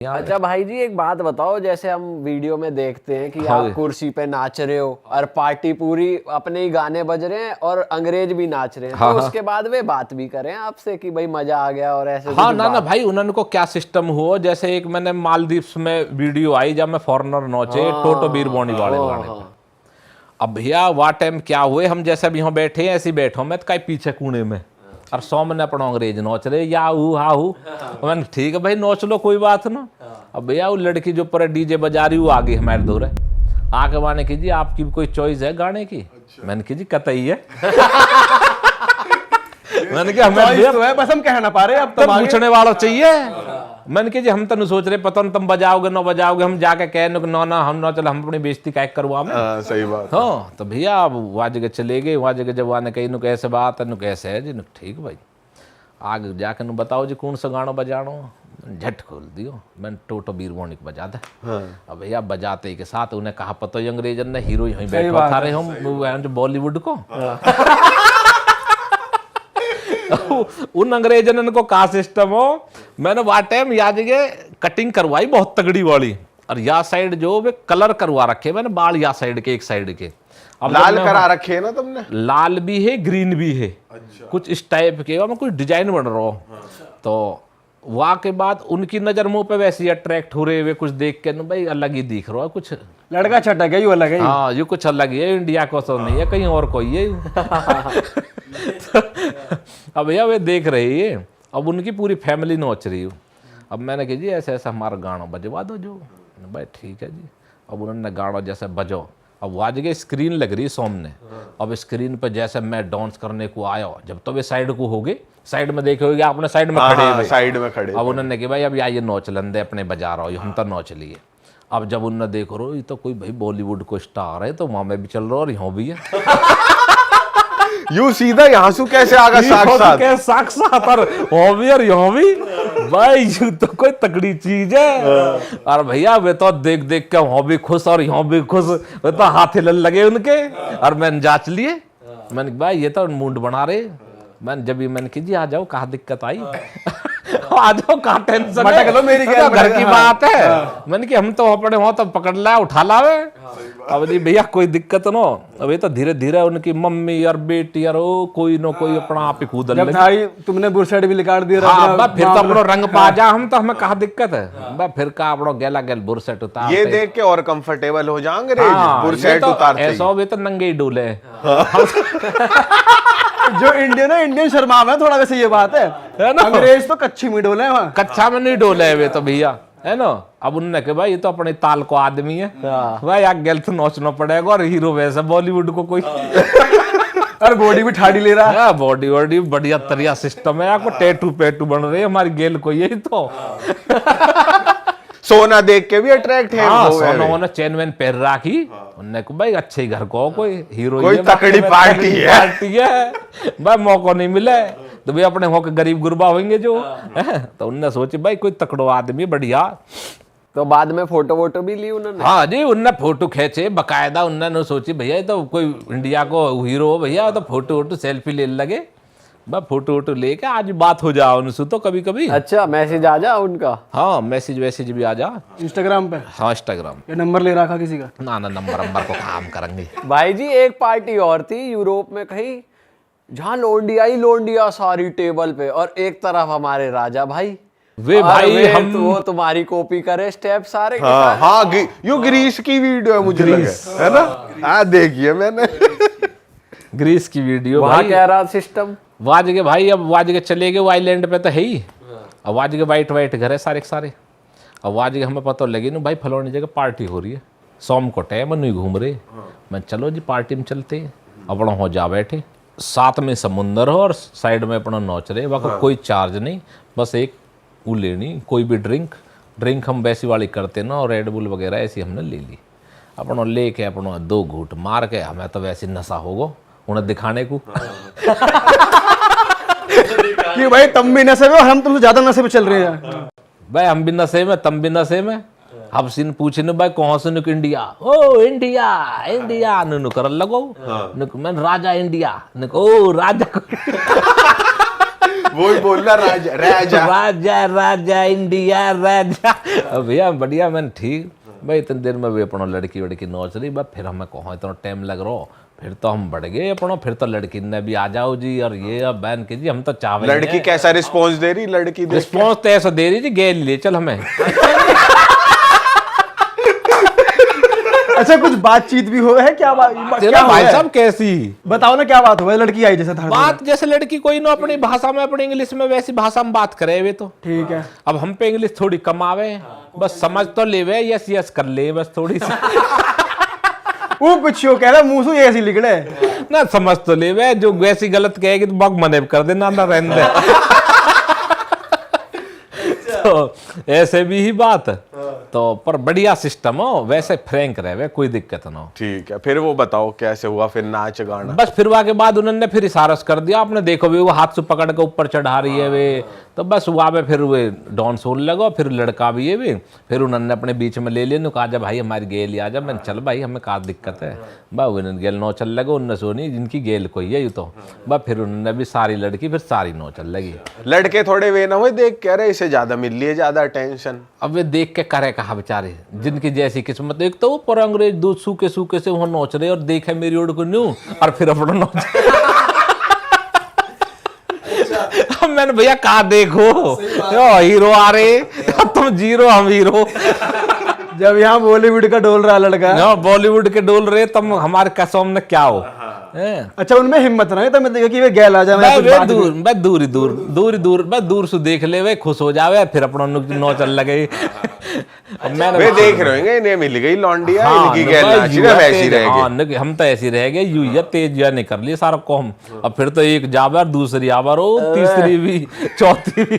अच्छा भाई जी, एक बात बताओ, जैसे हम वीडियो में देखते हैं कि आप कुर्सी पे नाच रहे हो और पार्टी पूरी अपने ही गाने बज रहे हैं और अंग्रेज भी नाच रहे हैं, तो उसके बाद वे बात भी करें आपसे कि भाई मजा आ गया और ऐसे। हाँ ना भाई, उन्होंने को क्या सिस्टम हुआ, जैसे एक मैंने मालदीव्स में वीडियो आई जब मैं फॉरेनर नोचे टोटो बीर बोनी वाले गाने पे। अब भैया वह टाइम क्या हुए, हम जैसे अभी यहाँ बैठे हैं ऐसे बैठो, मैं तो कहीं पीछे कूने में और सामने अपना अंग्रेज नोच रहे याहू हाहू। मैंने ठीक है भाई नोच लो, कोई बात ना। अब भैया वो लड़की जो ऊपर डीजे बजा रही वो आ गई हमारे दूर है, आके माने की जी आपकी भी कोई चॉइस है गाने की? अच्छा। मैंने की जी कतई है। मैंने कहा हमें तो है, बस हम कह ना पा रहे, अब तो पूछने वाला चाहिए। मैंने कहा जी हम तो सोच रहे पता नहीं तुम बजाओगे ना बजाओगे, हम जाके कह ना हम ना, चलो हम अपनी बेइज्जती कैक करवा में। सही बात। हाँ तो भैया अब वहाँ जगह चले गए, वहाँ जगह जब आने कही नु कैसे बात है नु कैसे है जी, नु ठीक भाई आगे जाके नु बताओ जी कौन सा गाना बजानो। झट खोल दियो, मैंने टोटो बीर बोनी को बजा दे। अब भैया बजाते के साथ उन्हें कहा पता ही अंग्रेजन ने हीरो यहीं बैठा था रहे हम बॉलीवुड को। उन अंग्रेजन को कहा सिस्टम हो, मैंने वह टाइम याद है कटिंग करवाई बहुत तगड़ी वाली, और या साइड जो वे कलर करवा रखे मैंने बाल, या साइड के एक साइड के। अब लाल करा रखे है ना तुमने? लाल भी है ग्रीन भी है। अच्छा। कुछ इस टाइप के मैं कुछ डिजाइन बन रहा हूँ। तो वहाँ के बाद उनकी नजर मुंह पे वैसे ही अट्रैक्ट हो रहे हुए कुछ देख के भाई अलग ही दिख रहा है, कुछ लड़का छटक है, अलग है। हाँ ये कुछ अलग है, इंडिया को तो नहीं है, कहीं और कोई है। अब भैया वे देख रही है, अब उनकी पूरी फैमिली नोच रही हूँ। अब मैंने कहा जी ऐसे ऐसा हमारा गाना बजवा दो जो। भाई ठीक है जी। अब उन्होंने गाना जैसे बजो, अब वो जगह स्क्रीन लग रही सामने। अब स्क्रीन पे जैसे मैं डांस करने को आया, जब तो वे साइड को हो गए, साइड में देखे होगे आपने, साइड में खड़े हुए, साइड में खड़े। अब उन्होंने कहा भाई अब ये नोच लंदे अपने बजा रहा हो, हम तो नोच लिए। अब जब उन्होंने देखो रो ये तो कोई भाई बॉलीवुड को स्टार है, तो वहां में भी चल रहा और यहाँ भी है। यू सीधा यहाँ से कैसे आगा साक्षात और यहाँ भी भाई यू तो कोई तगड़ी चीज है। और भैया वे तो देख देख के वहाँ भी खुश और यहाँ भी खुश, वे तो हाथ हिलन लगे उनके। और मैंने जांच लिए, मैंने भाई ये तो मूड बना रहे। मैंने जब मैंने की जी आ जाओ, कहा दिक्कत आई। आ जाओ, कहा टेंशन है, मेरी घर की बात है। मैंने कि हम तो अपने वहां तो पकड़ ला उठा लावे। अब जी भैया कोई दिक्कत नो, अब ये तो धीरे धीरे उनकी मम्मी और बेटी और कोई न कोई अपना आप ही कूद लगे। तुमने बुरशट भी निकाल दिया। हाँ, फिर तो अपनो रंग पा जा, हम तो हमें कहा दिक्कत है। फिर का अपनो गेला गेल बुरशट उतार, ये देख के और कंफर्टेबल हो जाएंगे बुरशट उतारते। ऐसा भी तो नंगे ही डोले। जो इंडियन है, इंडियन शर्मा थोड़ा, वैसे ये बात है ना। अंग्रेज तो कच्ची में डोले हैं, वहाँ कच्चा में नहीं डोले वे तो भैया, है ना। अब उनने कहा भाई ये तो अपने ताल को आदमी है भाई, आग गल तो नोचना पड़ेगा। और हीरो वैसे बॉलीवुड को कोई और बॉडी भी ठाड़ी ले रहा है, बॉडी वॉडी बढ़िया तरिया सिस्टम है। आपको टैटू पेटू बन रही है हमारी गेल को, यही तो। सोना देख के भी अट्रैक्ट है। हाँ, सोना होना चैन वैन पहन राखी। उनने को भाई अच्छे घर को कोई हीरो, कोई तकड़ी पार्टी है भाई, मौका नहीं मिले तो भाई अपने होके गरीब गुरबा होंगे जो। तो उनने सोची भाई कोई तकड़ो आदमी बढ़िया। तो बाद में फोटो वोटो भी ली उन्होंने? हाँ जी, उनने फोटो खींचे बकायदा। उन्होंने सोची भैया ये तो कोई इंडिया को हीरो हो भैया, तो फोटो वोटो सेल्फी ले लगे। मैं फोटो वोटो लेके आज बात हो जाओ उनसे तो कभी कभी। अच्छा, मैसेज आ जा उनका? हाँ, मैसेज वैसेज भी आ जा इंस्टाग्राम पे। हाँ इंस्टाग्राम। ये नंबर ले रखा किसी का? ना नंबर को काम करेंगे। भाई जी एक पार्टी और थी यूरोप में कहीं, जहाँ लोंडिया ही लोंडिया सारी टेबल पे, और एक तरफ हमारे राजा भाई। वे भाई हम वो तुम्हारी कॉपी करे स्टेप सारे। हाँ, यो ग्रीस की वीडियो है मुझे लगा, है ना? हाँ देखिए मैंने ग्रीस की वीडियो। भाई कह रहा सिस्टम वहाँ जगह भाई, अब वहाँ जगह चले गए वो आइलैंड पे तो है ही। अब वहाँ जगह वाइट घर है सारे सारे। अब वहाँ जगह हमें पता लगी ना भाई फलानी जगह पार्टी हो रही है, शाम को टाइम नहीं घूम रहे। मैं चलो जी पार्टी में चलते हैं। अपना हो जा बैठे, साथ में समुंदर हो और साइड में अपना नोच रहे। वहाँ कोई चार्ज नहीं, बस एक वो लेनी कोई भी ड्रिंक हम वैसी वाली करते ना, और रेड बुल वगैरह ऐसी हमने ले ली। अपना लेके अपना 2 घूंट मार के, हमें तो वैसे नशा होगा उन्हें दिखाने को। कि भाई तुम भी नशे में और हम तुमसे ज्यादा नशे में चल रहे हैं। भाई हम भी नशे में, तुम भी नशे में। अब सिन पूछे न भाई कौन से नुक इंडिया? ओ इंडिया नु कर लगो। मैं राजा इंडिया, ओ राजा। वही बोलना राजा राजा राजा राजा इंडिया राजा। अब भैया बढ़िया मैंने ठीक भाई इतने देर में भी अपना लड़की वड़की नोच रही बस फिर हमें कहो इतना टाइम लग रहा फिर तो हम बढ़ गए अपना फिर तो लड़की ने भी आ जाओ जी और ये अब बैन कीजिए हम तो चावल लड़की कैसा रिस्पॉन्स दे रही लड़की देख के? रिस्पॉन्स तो ऐसा दे रही जी गेल ले चल हमें। अच्छा कुछ बातचीत भी हो है क्या तेरा भाई साहब कैसी बताओ ना क्या बात हुआ है? लड़की आई जैसे था बात जैसे लड़की कोई ना अपनी भाषा में अपनी इंग्लिश में वैसी भाषा में बात करे वे तो ठीक है। अब हम पे इंग्लिश थोड़ी कम आवे बस समझ तो लेवे यस यस कर ले बस थोड़ी सी वो कुछ हो कह रहा मुंह से ऐसी निकले ना समझ तो लेवे जो वैसी गलत कहेगी तो बग मने कर देना ना रहने दे। तो ऐसे भी ही बात तो पर बढ़िया सिस्टम हो वैसे फ्रैंक रहे कोई दिक्कत ना हो। ठीक है फिर वो बताओ कैसे हुआ फिर नाच गाना? बस फिर वहाँ के बाद उन्होंने फिर इशारा कर दिया आपने देखो भी वो हाथ से पकड़ के ऊपर चढ़ा रही है वे तो बस वहाँ पे फिर वे डांस होने लगा फिर लड़का भी है वे फिर उन्होंने अपने बीच में ले लिया कहा जा भाई हमारी गेल आ जा मैंने चल भाई हमें क्या दिक्कत है भाई उन्होंने गेल नौ चल लगा उनने सोनी जिनकी गेल कोई है यू तो बस फिर उन्होंने भी सारी लड़की फिर सारी नौ चल लगी। लड़के थोड़े वे ना हुए देख के अरे इसे ज्यादा मिल लिए ज्यादा अटेंशन। अब वे देख के करे कहा बेचारे जिनकी जैसी किस्मत एक तो ऊपर अंग्रेज दूध सूखे सूखे से वहां नोच रहे और देखे मेरी ओर को न्यू और फिर अपना नोच मैंने भैया कहा देखो हीरो आ रहे तुम जीरो हम हीरो जब यहाँ बॉलीवुड का डोल रहा लड़का बॉलीवुड के डोल रहे तुम हमारे कसम में क्या हो। अच्छा उनमें हिम्मत ना है तो मैं देखा कि वे गैल आ जाए दूर से देख ले वे खुश हो जावे फिर अपना नौ चल लगे। वे देख रहे होंगे इन्हें मिल गई लौंडिया इनकी गैल नाची ना वैसी रह गए हम तो ऐसी रह गए यू या तेज या नहीं कर लिए सारा कौम अब फिर तो एक जावर दूसरी आवर हो तीसरी भी चौथी भी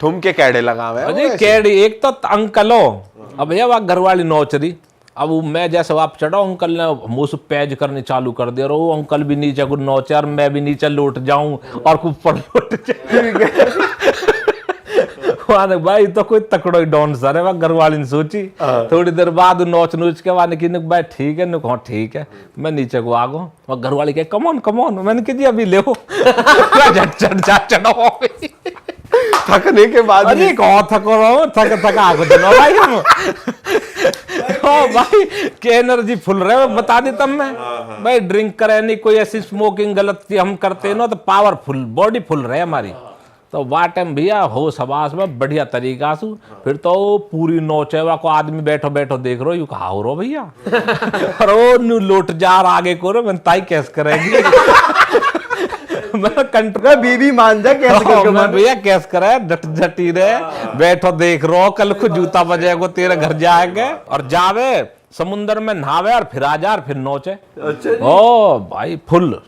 तुम के कैडे लगावे अरे कैडी एक तो अंकल हो अब भैया वहाँ घरवाली नौचरी अब मैं जैसे आप चढ़ा अंकल ने मुँह से पैज करनी चालू कर दिया और अंकल भी नीचे को नौचे और मैं भी नीचे लौट जाऊं और ऊपर लौट जाऊं भाई तो कोई तकड़ो ही डांसर है वह घरवाली ने सोची थोड़ी देर बाद नोच नोच के वाने की भाई ठीक है नुक ठीक है मैं नीचे को आ गो वह घरवाली कहे कमोन मैंने कह दिया अभी ले चढ़ो थकने के बाद अरे कौन थको रहो थका आगो देना भाई हम भाई के एनर्जी फुल रहे बता दी तब मैं भाई ड्रिंक करे नहीं कोई ऐसी स्मोकिंग गलत हम करते ना तो पावरफुल बॉडी फुल रहे हमारी तो वाह टाइम भैया हो सबास में बढ़िया तरीका से फिर तो पूरी नौचेवा को आदमी बैठो बैठो देख रो यू कहा हो रो भैया और वो न्यू लोट जा आगे को रो मैं ताई कैस करेगी कंट्रोल बीबी मान जा कैसे करके भैया कैस करे झटी रहे बैठो देख रो कल को जूता बजेगा तेरे घर जाएंगे और जावे समुन्द्र में नहावे और फिर आ जा और फिर नोचे। ओ भाई फुल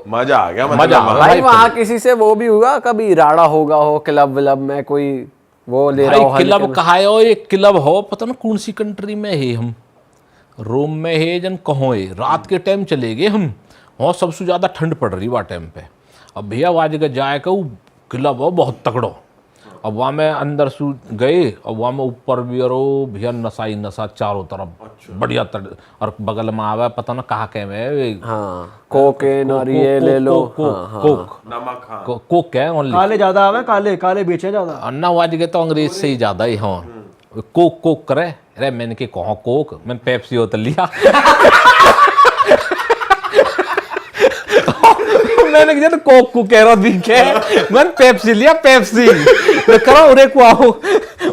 मजा आ गया मजा भाई वहाँ किसी से वो भी हुआ कभी राड़ा होगा हो क्लब व्लब में कोई वो ले रहा हो क्लब कहा हो एक क्लब हो पता ना कौन सी कंट्री में है हम रोम में है जन कहो है रात के टाइम चले गए हम वहाँ सबसे ज्यादा ठंड पड़ रही वहाँ टाइम पे अब भैया वहाँ जगह जाए का क्लब हो बहुत तकड़ो अब वहाँ में अंदर सू गए और वहाँ में ऊपर भी और भैया नशा ही नशा चारों तरफ बढ़िया और बगल में आवा पता ना कहाँ के में कोकेन और ये ले लो कोक कोक क्या ओनली काले ज्यादा आवे काले बेचे ज्यादा अन्ना वहाँ जगह तो अंग्रेज से ही ज्यादा ही हाँ कोक करे अरे मैंने के कहा कोक मैं पेप्सी होता लिया मैंने कहा कोक को कह रहा दिखे मैंने पेप्सी लिया पेप्सी मैं करा उरे को आओ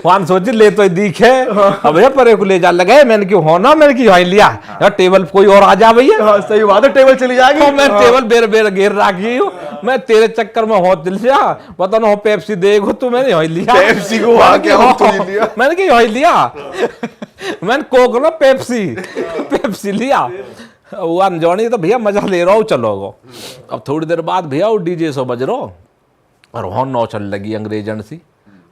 वहां सोच ले तो दिखे अब ये परे को ले जा लगे मैंने क्यों होना मैंने क्यों हाई लिया यार टेबल कोई और आ जा भैया सही बात है टेबल चली जाएगी मैं टेबल बेर गिर रखी हूँ मैं तेरे चक्कर में हो दिल जा पता ना हो पेप्सी देखो तू मैंने हाई लिया पेप्सी को लिया मैंने क्यों हाई लिया मैंने कोक ना पेप्सी लिया वो अनजानी तो भैया मजा ले रहा हूँ चलो गो अब थोड़ी देर बाद भैया वो डीजे सो बज रहा और वहाँ नौ चल लगी अंग्रेजन सी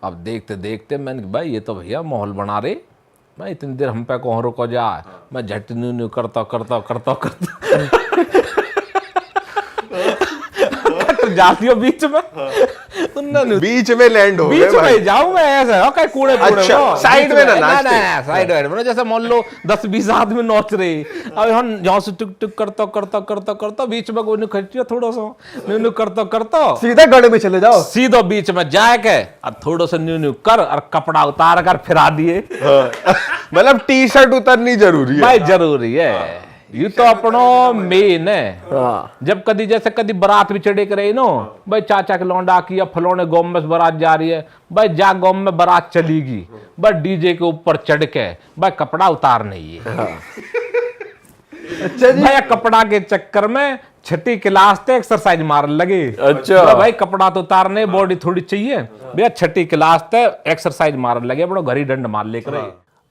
अब देखते देखते मैंने भाई ये तो भैया माहौल बना रहे मैं इतनी देर हम पे कौन रुको जा मैं झट न्यू करता जाती हो बीच में उन्होंने बीच में लैंड हो गए बीच भाई। में जाऊं मैं ऐसे हो कहीं कूड़े अच्छा, साइड में ना नाचते। साइड में जैसे मान लो 10-20 आदमी नाच रहे, अब हम यहाँ से टुक टुक करता बीच में कोई नहीं खटिया थोड़ा सा न्यू करता सीधा गड़े में चले जाओ, सीधो बीच में जाके और थोड़ा सा न्यू कर और कपड़ा उतार कर फिरा दिए। मतलब टी शर्ट उतरनी जरूरी है भाई जरूरी है, ये तो अपनो मेन है। जब कदी जैसे कदी बारात भी चढ़े करे नो भाई, चाचा के लौंडा की या फलोने गांव में बारात जा रही है भाई, जा गांव में बारात चलेगी बस डीजे के ऊपर चढ़ के भाई कपड़ा उतार नहीं है। अच्छा जी, भाई कपड़ा के चक्कर में छठी क्लास तक एक्सरसाइज मारने लगे। अच्छा भाई कपड़ा तो उतारने बॉडी थोड़ी चाहिए भैया, छठी क्लास तक एक्सरसाइज मारने लगे, बड़ो घरी डंड मार लेकर।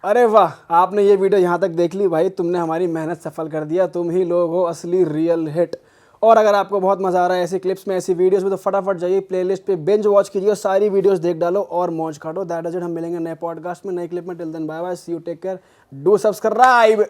अरे वाह, आपने ये वीडियो यहाँ तक देख ली भाई, तुमने हमारी मेहनत सफल कर दिया, तुम ही लोग हो असली रियल हिट। और अगर आपको बहुत मजा आ रहा है ऐसी क्लिप्स में, ऐसी वीडियोस में, तो फटाफट जाइए प्लेलिस्ट पे बिंज वॉच कीजिए, सारी वीडियोस देख डालो और मौज काटो। दैट इज इट, हम मिलेंगे नए पॉडकास्ट में, नए क्लिप में। Till then bye bye, see you, take care, do subscribe.